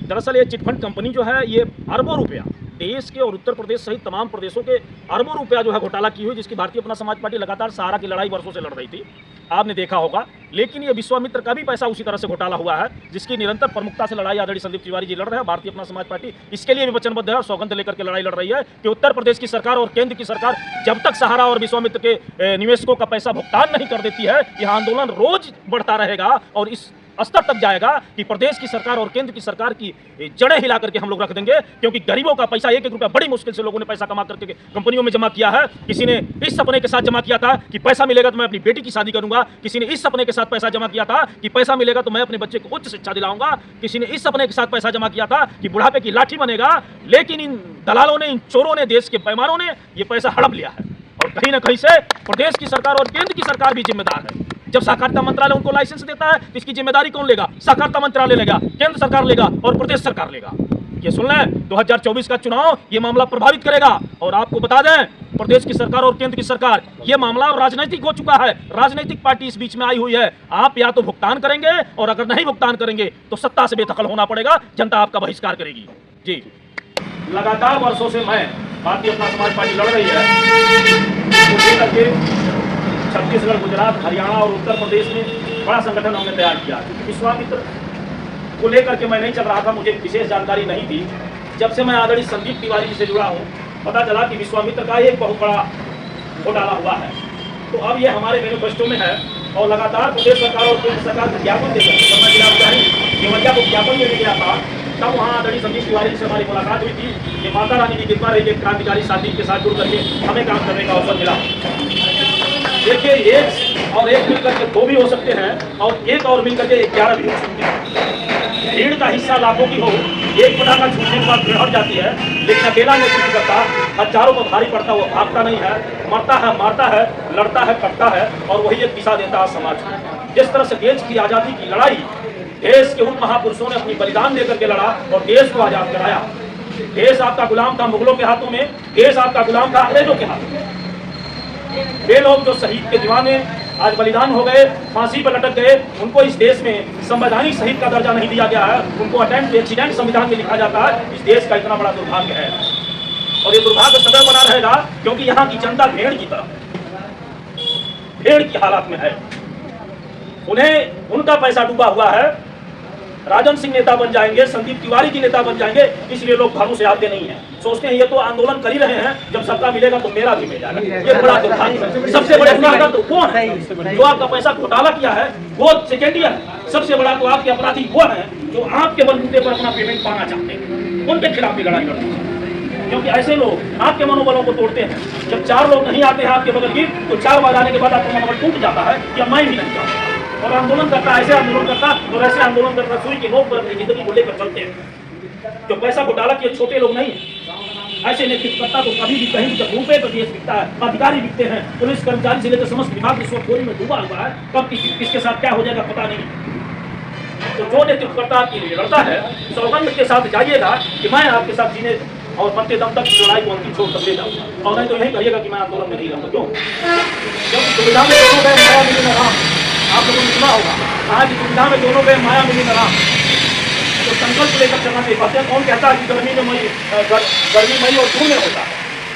दरअसल ये chit fund company जो है ये अरबों रुपया देश के और उत्तर प्रदेश सहित तमाम प्रदेशों के अरबों रुपया जो है घोटाला की हुई, जिसकी भारतीय अपना समाज पार्टी लगातार सहारा की लड़ाई वर्षों से लड़ रही थी, आपने देखा होगा। लेकिन ये विश्वामित्र का भी पैसा उसी तरह से घोटाला हुआ है, जिसकी निरंतर प्रमुखता से लड़ाई आदरणीय संदीप तिवारी जी लड़ रहे हैं। भारतीय अपना समाज पार्टी इसके लिए भी वचनबद्ध है और सौगंध लेकर के लड़ाई लड़ रही है कि उत्तर प्रदेश की सरकार और केंद्र की सरकार जब तक सहारा और विश्वामित्र के निवेशकों का पैसा भुगतान नहीं कर देती है, यह आंदोलन रोज बढ़ता रहेगा और इस स्तर तक जाएगा कि प्रदेश की सरकार और केंद्र की सरकार की जड़ें हिला करके हम लोग रख देंगे। क्योंकि गरीबों का पैसा एक एक रुपया बड़ी मुश्किल से लोगों ने पैसा कमा करके कंपनियों में जमा किया है। किसी ने इस सपने के साथ जमा किया था कि पैसा मिलेगा तो मैं अपनी बेटी की शादी करूंगा, किसी ने इस सपने के साथ पैसा जमा किया था कि पैसा मिलेगा तो मैं अपने बच्चे को उच्च शिक्षा दिलाऊंगा, किसी ने इस सपने के साथ पैसा जमा किया था कि बुढ़ापे की लाठी बनेगा। लेकिन इन दलालों ने, इन चोरों ने, देश के बेईमानों ने ये पैसा हड़प लिया है और कहीं ना कहीं से प्रदेश की सरकार और केंद्र की सरकार भी जिम्मेदार है। जब सहकारिता मंत्रालय उनको लाइसेंस देता है तो इसकी जिम्मेदारी कौन लेगा? सहकारिता मंत्रालय लेगा, केंद्र सरकार लेगा और प्रदेश सरकार लेगा। ये सुन लें, 2024 का चुनाव ये मामला प्रभावित करेगा। और आपको बता दें, प्रदेश की सरकार और केंद्र की सरकार, ये मामला राजनीतिक हो चुका है। राजनीतिक पार्टी इस बीच में आई हुई है। आप या तो भुगतान करेंगे और अगर नहीं भुगतान करेंगे तो सत्ता से बेदखल होना पड़ेगा, जनता आपका बहिष्कार करेगी। जी, लगातार वर्षों से मैं भारतीय अपना समाज पार्टी लड़ रही है। छत्तीसगढ़, गुजरात, हरियाणा और उत्तर प्रदेश में बड़ा संगठन हमने तैयार किया। विश्वामित्र को लेकर के मैं नहीं चल रहा था, मुझे विशेष जानकारी नहीं थी। जब से मैं आदरणीय संदीप तिवारी जी से जुड़ा हूँ, पता चला कि विश्वामित्र का एक बहुत बड़ा घोटाला हुआ है। तो अब ये हमारे मैनिफेस्टो में है और लगातार प्रदेश सरकार और केंद्र सरकार को ज्ञापन देकर मैं जिलाधिकारी केवलिया को ज्ञापन देने गया था। तब वहाँ आदरणीय संदीप तिवारी से हमारी मुलाकात हुई थी कि माता रानी की कृपा रही, एक क्रांतिकारी साथी के साथ जुड़ करके हमें काम करने का अवसर मिला। देखिए, एक और एक मिलकर के 2 भी हो सकते हैं और एक और मिलकर के 11 भी हो सकते हैं। भीड़ का हिस्सा लाखों की हो, एक पटाखा छूटने के बाद भीड़ हट जाती है, लेकिन अकेला नेतृत्व करता, हजारों को भारी पड़ता, वो भागता नहीं है, मरता है, मारता है, लड़ता है, कटता है और वही एक दिशा देता है समाज को। जिस तरह से देश की आज़ादी की लड़ाई देश के उन महापुरुषों ने अपनी बलिदान देकर के लड़ा और देश को आजाद कराया। देश आपका गुलाम था मुगलों के हाथों में, देश आपका गुलाम था अंग्रेजों के हाथों में। वे लोग जो शहीद के दीवाने आज बलिदान हो गए, फांसी पर लटक गए, उनको इस देश में संवैधानिक शहीद का दर्जा नहीं दिया गया है, उनको अटेम्प्ट एक्सीडेंट संविधान में लिखा जाता है। इस देश का इतना बड़ा दुर्भाग्य है और ये दुर्भाग्य सदैव बना रहेगा, क्योंकि यहाँ की जनता भेड़ की तरह, भेड़ की हालत में है। उन्हें उनका पैसा डूबा हुआ है। राजन सिंह नेता बन जाएंगे, संदीप तिवारी जी नेता बन जाएंगे, इसलिए लोग घरों से आते नहीं हैं। सोचते हैं ये तो आंदोलन कर ही रहे हैं, जब सत्ता मिलेगा तो मेरा भी मिल जाएगा। ये बड़ा दुर्भाग्य है। सबसे बड़े अपराधी तो कौन है? जो आपका पैसा घोटाला किया है वो सेकेंडरी है। सबसे बड़ा तो आपके अपराधी वो है जो आपके बलबूते पर अपना पेमेंट पाना चाहते हैं। उनके खिलाफ भी लड़ाई लड़नी है, क्योंकि ऐसे लोग आपके मनोबलों को तोड़ते हैं। जब 4 लोग नहीं आते हैं आपके बगल की, तो 4 बार आने के बाद आपका मनोबल टूट जाता है कि मैं भी नहीं चाहता और आंदोलन करता, ऐसे आंदोलन करता और ऐसे आंदोलन करता, सुई की नोक पर अपनी जिंदगी को लेकर चलते हैं। जो पैसा घोटाला किए छोटे लोग नहीं है। ऐसे नेतृत्वकर्ता तो कभी भी कहीं जब रुपए पर देश बिकता है, अधिकारी बिकते हैं, पुलिस कर्मचारी से लेकर समस्त विभाग रिश्वतखोरी में डूबा हुआ है, कब किसके साथ क्या हो जाएगा पता नहीं। तो जो नेतृत्वकर्ता आपके लिए लड़ता है, सौगंध के साथ जाइएगा कि मैं आपके साथ जीने और मरते दम तक लड़ाई को अंतिम छोड़ कर ले जाऊंगा, और नहीं तो यही कहिएगा कि मैं आंदोलन में नहीं रहूंगा। क्यों? क्योंकि सुविधा में दोनों गए माया मिली न राम। आप लोगों ने सुना होगा, आज सुविधा में दोनों गए माया मिली न राम। तो संकल्प लेकर चलना चाहिए। बातें कौन कहता है कि गर्मी में मई और जून में होता है?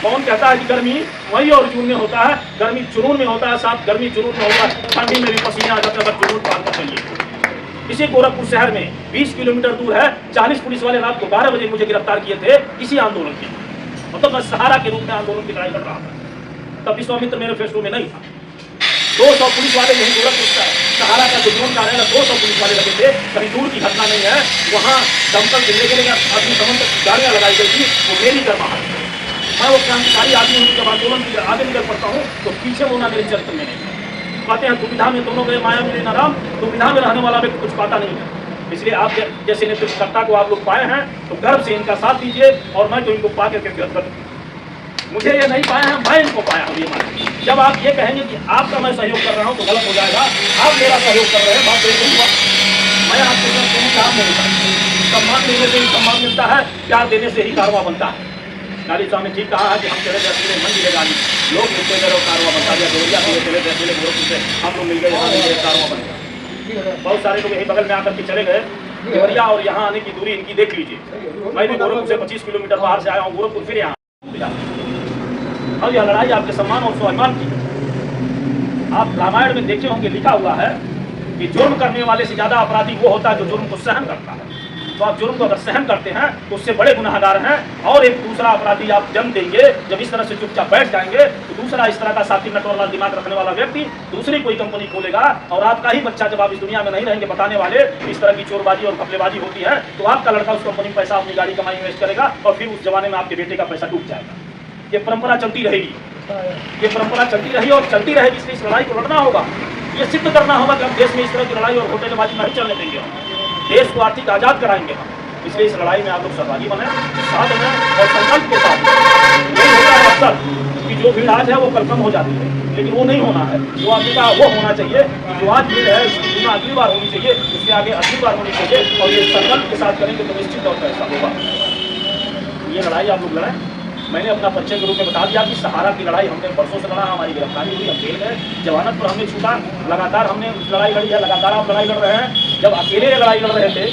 कौन कहता है कि गर्मी मई और जून में होता है? गर्मी जुनून में होता है साहब, गर्मी जुनून में होता है। ठंडी में भी पसीना आ जाता है, जुनून पार कर चलिए। इसी गोरखपुर शहर में 20 किलोमीटर दूर है, 40 पुलिस वाले रात को 12 बजे मुझे गिरफ्तार किए थे इसी आंदोलन के। मतलब मैं सहारा के रूप में आंदोलन की लड़ाई लड़ रहा था। तब विश्वामित्र मैनिफेस्टो में नहीं था। 200 पुलिस वाले यही गोरखपुर का सहारा का जो जोन कार्यालय 200 पुलिस वाले लगे थे। कहीं दूर की घटना नहीं है। वहाँ दमकल जिले के लिए अग्निशमन गाड़ियाँ लगाई गई थी, वो मेरी गर्माहट है। मैं वो क्रांतिकारी आदमी हूँ, जब आंदोलन की आगे निकल पड़ता हूँ तो पीछे होना मेरे चरित्र में नहीं है। कहते हैं दुविधा में दोनों गए माया मिली न राम। दुविधा में रहने वाला व्यक्ति कुछ पाता नहीं है। इसलिए आप जैसे नेतृत्वकर्ता को आप लोग पाए हैं तो गर्व से इनका साथ दीजिए, और मैं तो इनको पा करके मुझे ये नहीं पाया है, मैं इनको पाया हूँ। ये जब आप ये कहेंगे कि आपका मैं सहयोग कर रहा हूँ तो गलत हो जाएगा। आप मेरा सहयोग कर रहे हैं, बात मैं आपके साथ काम नहीं करता। सम्मान देने से ही सम्मान मिलता है, प्यार देने से ही कारवा बनता है। गाली साहब ने ठीक कहा है कि हम चले जाते मन मिलेगा नहीं, लोग मिलते गए और कारवा बनता गया। गोरिया चले गोरखपुर से हम लोग मिल गए, कारवा बन गया। बहुत सारे लोग यही बगल में आकर के चले गए। देवरिया और यहाँ आने की दूरी इनकी देख लीजिए। मैं भी गोरखपुर से 25 किलोमीटर बाहर से आया हूँ गोरखपुर, फिर यहाँ अब यह लड़ाई आपके सम्मान और स्वाभिमान की है। आप रामायण में देखे होंगे, लिखा हुआ है कि जुर्म करने वाले से ज्यादा अपराधी वो होता है जो जुर्म को सहन करता है। तो आप जुर्म को अगर सहन करते हैं तो उससे बड़े गुनाहगार हैं। और एक दूसरा अपराधी आप जन्म देंगे, जब इस तरह से चुपचाप बैठ जाएंगे तो दूसरा इस तरह का साथी नटवाला दिमाग रखने वाला व्यक्ति दूसरी कोई कंपनी खोलेगा और आपका ही बच्चा, जब आप इस दुनिया में नहीं रहेंगे बताने वाले इस तरह की चोरबाजी और घपलेबाजी होती है, तो आपका लड़का उस कंपनी में पैसा, अपनी गाड़ी कमाई इन्वेस्ट करेगा और फिर उस जमाने में आपके बेटे का पैसा डूब जाएगा। ये परंपरा चलती रहेगी, ये परंपरा चलती रही और चलती रहेगी। इसलिए इस लड़ाई को लड़ना होगा, ये सिद्ध करना होगा कि हम देश में इस तरह की लड़ाई और घोटालेबाजी नहीं चलने देंगे। देश को आर्थिक आजाद कराएंगे हम। इसलिए इस लड़ाई में आप लोग सहभागी बने, साथ में और संकल्प के साथ। नहीं होता है अक्सर कि जो भीड़ आज है वो कल कम हो जाती है, लेकिन वो नहीं होना है। जो आदमी का वो होना चाहिए कि जो आज भीड़ है उसकी गुना अगली बार होनी चाहिए, उसके आगे अगली बार होनी चाहिए। और ये संकल्प के साथ करेंगे तो निश्चित तौर पर ऐसा होगा। ये लड़ाई आप लोग लड़ाएं। मैंने अपना परिचय के रूप में बता दिया कि सहारा की लड़ाई हमने बरसों से लड़ा, हमारी गिरफ्तारी हुई, हम जेल गए, जमानत पर हमने छूटा, लगातार हमने लड़ाई लड़ी है, लगातार आप लड़ाई लड़ रहे हैं। जब अकेले लड़ाई लड़ रहे थे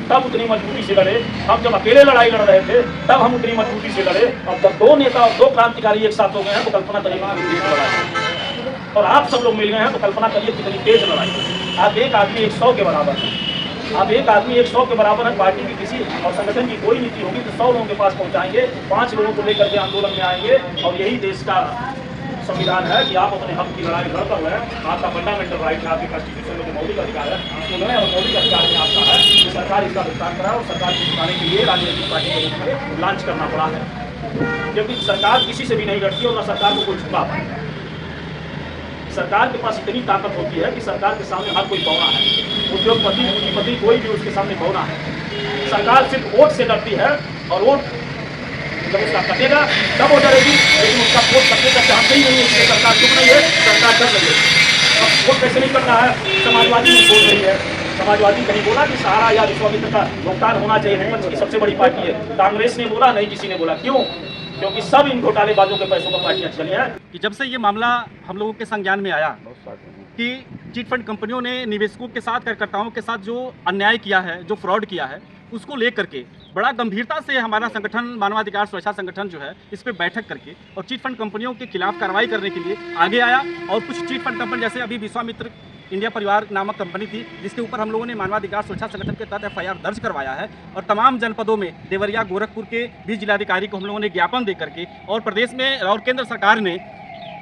तब उतनी मजबूती से लड़े, हम जब अकेले लड़ाई लड़ रहे थे तब हम उतनी मजबूती से लड़े। और जब दो नेता और दो क्रांतिकारी एक साथ हो गए हैं तो कल्पना करिए कितनी तेज लड़ाई, और आप सब लोग मिल गए हैं तो कल्पना करिए कितनी तेज लड़ाई। आप एक आदमी 100 के बराबर है, आप एक आदमी 100 के बराबर है। पार्टी की किसी और संगठन की कोई नीति होगी तो 100 लोगों के पास पहुंचाएंगे, 5 लोगों को लेकर के आंदोलन में आएंगे। और यही देश का संविधान है कि आप अपने हक की लड़ाई लड़ कर रहे हैं। आपका फंडामेंटल राइट है, आपके कॉन्स्टिट्यूशन में जो मौलिक अधिकार है उसको लड़ें, और मौलिक अधिकार में आपका है कि सरकार इसका भुगतान कराए। और सरकार को जिताने के लिए राजनीतिक पार्टी के रूप में लॉन्च करना पड़ा है, क्योंकि सरकार किसी से भी नहीं लड़ती और न सरकार को कोई झुका पाए। सरकार के पास इतनी ताकत होती है कि सरकार के सामने हर कोई बौना है, उद्योगपति, पूंजीपति, कोई भी उसके सामने बौना है। सरकार सिर्फ वोट से डरती है, और वोट जब उसका कटेगा तब वो डरेगी, लेकिन उसका वोट कटने का चांस ही नहीं है। इसलिए सरकार चुप नहीं है, सरकार डर रही है। अब वोट कैसे नहीं कट रहा है? समाजवादी नहीं बोल रही है। समाजवादी कहीं बोला कि सहारा या विश्वामित्र का भुगतान होना चाहिए, विपक्ष की सबसे बड़ी पार्टी है। कांग्रेस ने बोला, नहीं किसी ने बोला। क्यों? क्योंकि सब इन घोटालेबाजों के पैसों का पार्टियां चली हैं। कि जब से ये मामला हम लोगों के संज्ञान में आया कि चिट फंड कंपनियों ने निवेशकों के साथ, कार्यकर्ताओं के साथ जो अन्याय किया है, जो फ्रॉड किया है, उसको लेकर के बड़ा गंभीरता से हमारा संगठन, मानवाधिकार सुरक्षा संगठन जो है, इस पर बैठक करके और चिट फंड कंपनियों के खिलाफ कार्रवाई करने के लिए आगे आया। और कुछ चिट फंड कंपनी, जैसे अभी विश्वामित्र इंडिया परिवार नामक कंपनी थी, जिसके ऊपर हम लोगों ने मानवाधिकार सुरक्षा संगठन के तहत FIR दर्ज करवाया है। और तमाम जनपदों में, देवरिया, गोरखपुर के भी जिलाधिकारी को हम लोगों ने ज्ञापन दे करके, और प्रदेश में और केंद्र सरकार ने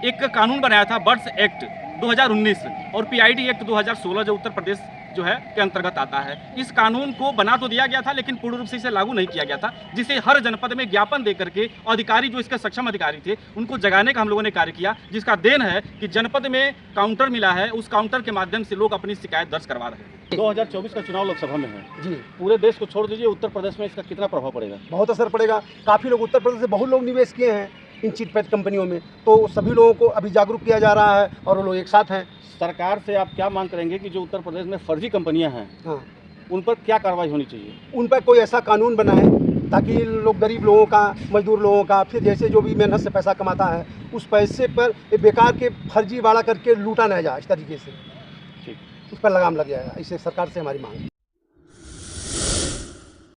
एक कानून बनाया था, बर्ड्स एक्ट 2019 और PID एक्ट 2016, जो उत्तर प्रदेश जो है के अंतर्गत आता है। इस कानून को बना तो दिया गया था, लेकिन पूर्ण रूप से इसे लागू नहीं किया गया था, जिसे हर जनपद में ज्ञापन दे करके अधिकारी जो इसके सक्षम अधिकारी थे उनको जगाने का हम लोगों ने कार्य किया, जिसका देन है कि जनपद में काउंटर मिला है। उस काउंटर के माध्यम से लोग अपनी शिकायत दर्ज करवा रहे हैं। 2024 का चुनाव लोकसभा में है जी। पूरे देश को छोड़ दीजिए, उत्तर प्रदेश में इसका कितना प्रभाव पड़ेगा? बहुत असर पड़ेगा। काफ़ी लोग उत्तर प्रदेश से बहुत लोग निवेश किए हैं इन चिट फंड कंपनियों में, तो सभी लोगों को अभी जागरूक किया जा रहा है और वो लोग एक साथ हैं। सरकार से आप क्या मांग करेंगे कि जो उत्तर प्रदेश में फर्जी कंपनियां हैं, हाँ, उन पर क्या कार्रवाई होनी चाहिए? उन पर कोई ऐसा कानून बनाए ताकि लोग, गरीब लोगों का, मजदूर लोगों का, फिर जैसे जो भी मेहनत से पैसा कमाता है उस पैसे पर बेकार के फर्जी वाड़ा करके लूटा न जाए, इस तरीके से ठीक, उस पर लगाम लग जाएगा। इससे सरकार से हमारी मांग है।